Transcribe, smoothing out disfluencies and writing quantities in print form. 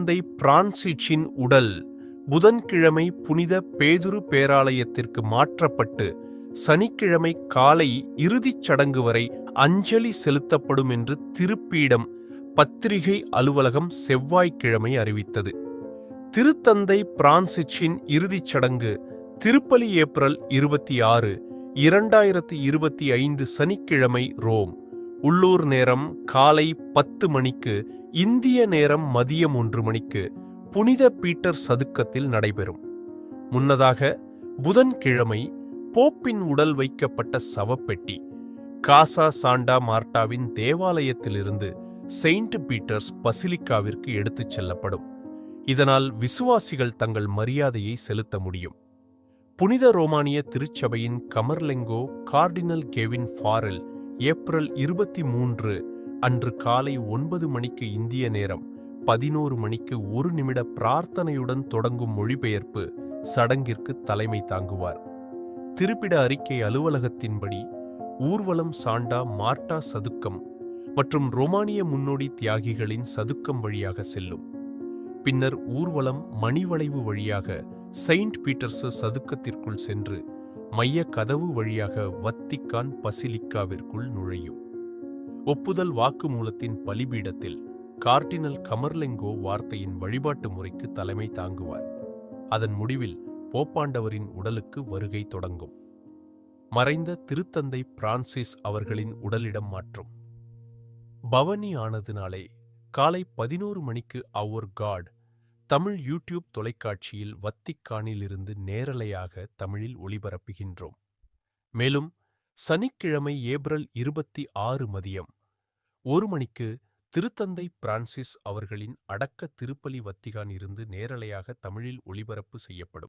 திருத்தந்தை பிரான்சிஸின் உடல் புதன்கிழமை புனித பேதுரு பேராலயத்திற்கு மாற்றப்பட்டு சனிக்கிழமை காலை இறுதிச் சடங்கு வரை அஞ்சலி செலுத்தப்படும் என்று திருப்பீடம் பத்திரிகை அலுவலகம் செவ்வாய்க்கிழமை அறிவித்தது. திருத்தந்தை பிரான்சிஸின் இறுதிச் சடங்கு திருப்பலி ஏப்ரல் 26, 2025 சனிக்கிழமை ரோம், உள்ளூர் நேரம் காலை 10 மணிக்கு, இந்திய நேரம் மதியம் 1 மணிக்கு புனித பீட்டர் சதுக்கத்தில் நடைபெறும். முன்னதாக புதன்கிழமை போப்பின் உடல் வைக்கப்பட்ட சவப்பெட்டி காசா சாண்டா மார்ட்டாவின் தேவாலயத்திலிருந்து செயின்ட் பீட்டர்ஸ் பசிலிக்காவிற்கு எடுத்துச் செல்லப்படும். இதனால் விசுவாசிகள் தங்கள் மரியாதையை செலுத்த முடியும். புனித ரோமானிய திருச்சபையின் கமர்லெங்கோ கார்டினல் கெவின் ஃபாரெல் ஏப்ரல் 23 அன்று காலை 9 மணிக்கு இந்திய நேரம் 11 மணிக்கு 1 நிமிட பிரார்த்தனையுடன் தொடங்கும் மொழிபெயர்ப்பு சடங்கிற்கு தலைமை தாங்குவார். திருப்பிட அறிக்கை அலுவலகத்தின்படி ஊர்வலம் சாண்டா மார்ட்டா சதுக்கம் மற்றும் ரோமானிய முன்னோடி தியாகிகளின் சதுக்கம் வழியாக செல்லும். பின்னர் ஊர்வலம் மணிவளைவு வழியாக செயின்ட் பீட்டர்ஸ் சதுக்கத்திற்குள் சென்று மைய கதவு வழியாக வத்திக்கான் பசிலிக்காவிற்குள் நுழையும். ஒப்புதல் வாக்குமூலத்தின் பலிபீடத்தில் கார்டினல் கமர்லெங்கோ வார்த்தையின் வழிபாட்டு முறைக்கு தலைமை தாங்குவார். அதன் முடிவில் போப்பாண்டவரின் உடலுக்கு வருகை தொடங்கும். மறைந்த திருத்தந்தை பிரான்சிஸ் அவர்களின் உடலிடம் மாற்றும். பவனி ஆனதினாலே காலை 11 மணிக்கு அவர் காட் தமிழ் யூடியூப் தொலைக்காட்சியில் வத்திக்கானிலிருந்து நேரலையாக தமிழில் ஒளிபரப்புகின்றோம். மேலும் சனிக்கிழமை ஏப்ரல் 26 மதியம் 1 மணிக்கு திருத்தந்தை பிரான்சிஸ் அவர்களின் அடக்க திருப்பலி வத்திகான் இருந்து நேரலையாக தமிழில் ஒளிபரப்பு செய்யப்படும்.